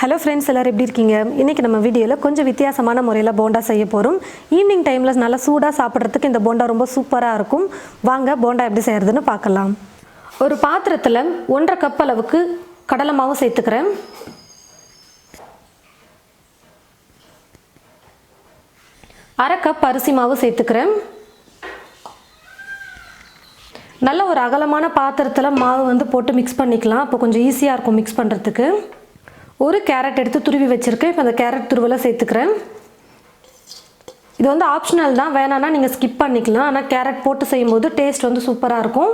Hello friends, எல்லோரும் எப்படி இருக்கீங்க? இன்றைக்கி நம்ம வீடியோவில் கொஞ்சம் வித்தியாசமான முறையில் போண்டா செய்ய போகிறோம். ஈவினிங் டைமில் நல்லா சூடாக சாப்பிட்றதுக்கு இந்த போண்டா ரொம்ப சூப்பராக இருக்கும். வாங்க போண்டா எப்படி செய்கிறதுன்னு பார்க்கலாம். ஒரு பாத்திரத்தில் 1.5 கப் அளவுக்கு கடலை மாவு சேர்த்துக்கிறேன். அரை கப் அரிசி மாவு சேர்த்துக்கிறேன். நல்ல ஒரு அகலமான பாத்திரத்தில் மாவு போட்டு மிக்ஸ் பண்ணிக்கலாம். அப்போ கொஞ்சம் ஈஸியாக இருக்கும் மிக்ஸ் பண்ணுறதுக்கு. ஒரு கேரட் எடுத்து துருவி வச்சுருக்கேன். இப்போ அந்த கேரட் துருவலை சேர்த்துக்கிறேன். இது ஆப்ஷனல் தான், வேணான்னா நீங்கள் ஸ்கிப் பண்ணிக்கலாம். ஆனால் கேரட் போட்டு செய்யும்போது டேஸ்ட் சூப்பராக இருக்கும்.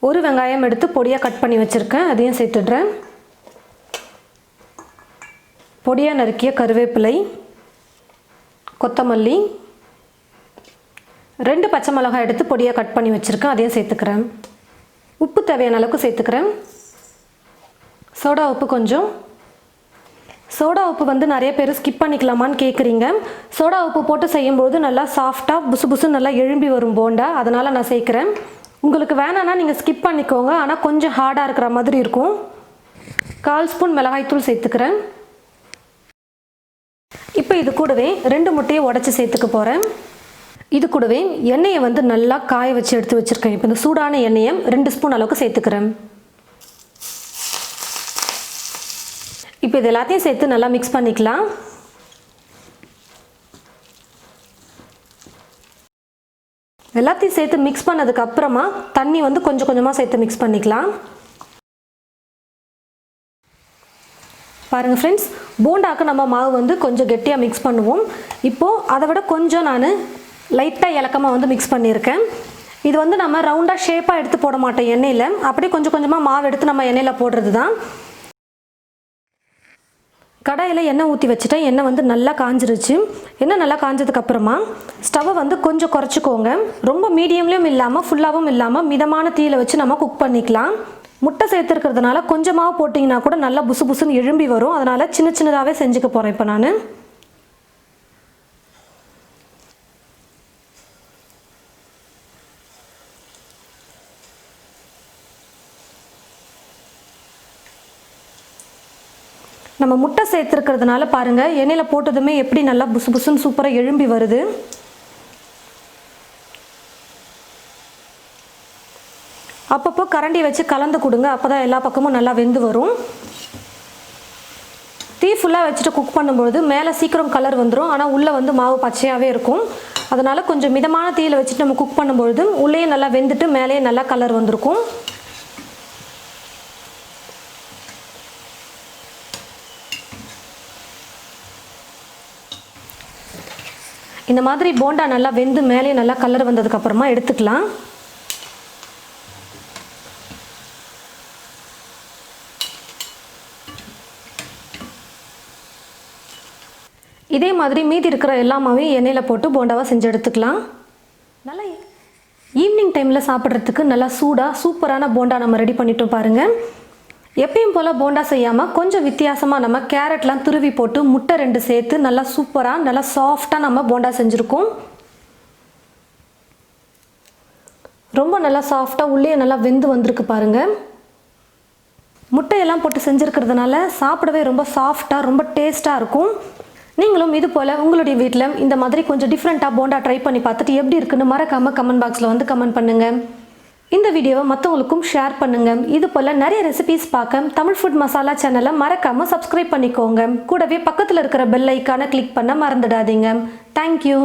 ஒரு வெங்காயம் எடுத்து பொடியாக கட் பண்ணி வச்சுருக்கேன், அதையும் சேர்த்துடுறேன். பொடியாக நறுக்கிய கருவேப்பிலை, கொத்தமல்லி, 2 பச்சை மிளகாய் எடுத்து பொடியாக கட் பண்ணி வச்சுருக்கேன், அதையும் சேர்த்துக்கிறேன். உப்பு தேவையான அளவுக்கு சேர்த்துக்கிறேன். சோடா உப்பு கொஞ்சம். சோடா உப்பு நிறைய பேர் ஸ்கிப் பண்ணிக்கலாமான்னு கேட்குறீங்க. சோடா உப்பு போட்டு செய்யும்போது நல்லா சாஃப்டாக புசு புசு நல்லா எழும்பி வரும் போண்டா, அதனால் நான் சேர்க்குறேன். உங்களுக்கு வேணான்னா நீங்கள் ஸ்கிப் பண்ணிக்கோங்க, ஆனால் கொஞ்சம் ஹார்டாக இருக்கிற மாதிரி இருக்கும். 1/4 ஸ்பூன் மிளகாய்த்தூள் சேர்த்துக்கிறேன். இப்போ இது கூடவே 2 முட்டையை உடச்சி சேர்த்துக்க போகிறேன். இது கூடவே எண்ணெயை நல்லா காய வச்சு எடுத்து வச்சுருக்கேன். இப்போ இந்த சூடான எண்ணெயை 2 ஸ்பூன் அளவுக்கு சேர்த்துக்கிறேன். இப்போ இது எல்லாத்தையும் சேர்த்து நல்லா மிக்ஸ் பண்ணிக்கலாம். எல்லாத்தையும் சேர்த்து மிக்ஸ் பண்ணதுக்கு அப்புறமா தண்ணி கொஞ்சம் கொஞ்சமாக சேர்த்து மிக்ஸ் பண்ணிக்கலாம். பாருங்கள் ஃப்ரெண்ட்ஸ், போண்டாக்கு நம்ம மாவு கொஞ்சம் கெட்டியாக மிக்ஸ் பண்ணுவோம். இப்போது அதை விட கொஞ்சம் நான் லைட்டாக இலக்கமாக மிக்ஸ் பண்ணியிருக்கேன். இது நம்ம ரவுண்டாக ஷேப்பாக எடுத்து போட மாட்டோம் எண்ணெயில், அப்படியே கொஞ்சம் கொஞ்சமாக மாவு எடுத்து நம்ம எண்ணெயில் போடுறது தான். கடாயில் எண்ணெய் ஊற்றி வச்சுட்டேன். எண்ணெய் நல்லா காஞ்சிருச்சு. எண்ணெய் நல்லா காஞ்சதுக்கப்புறமா ஸ்டவ்வை கொஞ்சம் குறைச்சிக்கோங்க. ரொம்ப மீடியம்லேயும் இல்லாமல் ஃபுல்லாகவும் இல்லாமல் மிதமான தீயில் வச்சு நம்ம குக் பண்ணிக்கலாம். முட்டை சேர்த்துருக்கிறதுனால கொஞ்சமாக போட்டிங்கன்னா கூட நல்லா புசு புசுன்னு எழும்பி வரும். அதனால் சின்ன சின்னதாகவே செஞ்சுக்க போகிறேன். இப்போ நான் நம்ம முட்டை சேர்த்துருக்கிறதுனால பாருங்கள், எண்ணெயில் போட்டதுமே எப்படி நல்லா புசு புசுன்னு சூப்பராக எழும்பி வருது. அப்பப்போ கரண்டி வச்சு கலந்து கொடுங்க, அப்போ தான் எல்லா பக்கமும் நல்லா வெந்து வரும். தீ ஃபுல்லாக வச்சுட்டு குக் பண்ணும்பொழுது மேலே சீக்கிரம் கலர் வந்துடும், ஆனால் உள்ளே மாவு பச்சையாகவே இருக்கும். அதனால் கொஞ்சம் மிதமான தீயில் வச்சுட்டு நம்ம குக் பண்ணும்பொழுது உள்ளேயே நல்லா வெந்துட்டு மேலேயே நல்லா கலர் வந்திருக்கும். இந்த மாதிரி போண்டா நல்லா வெந்து மேலே நல்லா கலர் வந்ததுக்கப்புறமா எடுத்துக்கலாம். இதே மாதிரி மீதி இருக்கிற எல்லா மாவையும் எண்ணெயில் போட்டு போண்டாவை செஞ்சு எடுத்துக்கலாம். நல்லா ஈவினிங் டைமில் சாப்பிட்றதுக்கு நல்லா சூடாக சூப்பரான போண்டா நம்ம ரெடி பண்ணிட்டோம் பாருங்கள். எப்பயும் போல் போண்டா செய்யாமல் கொஞ்சம் வித்தியாசமாக நம்ம கேரட்லாம் துருவி போட்டு முட்டை 2 சேர்த்து நல்லா சூப்பராக நல்லா சாஃப்டாக நம்ம போண்டா செஞ்சுருக்கோம். ரொம்ப நல்லா சாஃப்டாக உள்ளே நல்லா வெந்து வந்திருக்கு பாருங்கள். முட்டையெல்லாம் போட்டு செஞ்சுருக்கிறதுனால சாப்பிடவே ரொம்ப சாஃப்டாக ரொம்ப டேஸ்ட்டாக இருக்கும். நீங்களும் இது போல் உங்களுடைய வீட்டில் இந்த மாதிரி கொஞ்சம் டிஃப்ரெண்ட்டாக போண்டா ட்ரை பண்ணி பார்த்துட்டு எப்படி இருக்குன்னு மறக்காமல் கமெண்ட் பாக்ஸில் கமெண்ட் பண்ணுங்கள். இந்த வீடியோவை மற்றவங்களுக்கும் ஷேர் பண்ணுங்கள். இது போல் நிறைய ரெசிபீஸ் பார்க்க தமிழ் ஃபுட் மசாலா சேனலை மறக்காமல் சப்ஸ்கிரைப் பண்ணிக்கோங்க. கூடவே பக்கத்தில் இருக்கிற பெல் ஐக்கானை கிளிக் பண்ண மறந்துடாதீங்க. தேங்க்யூ.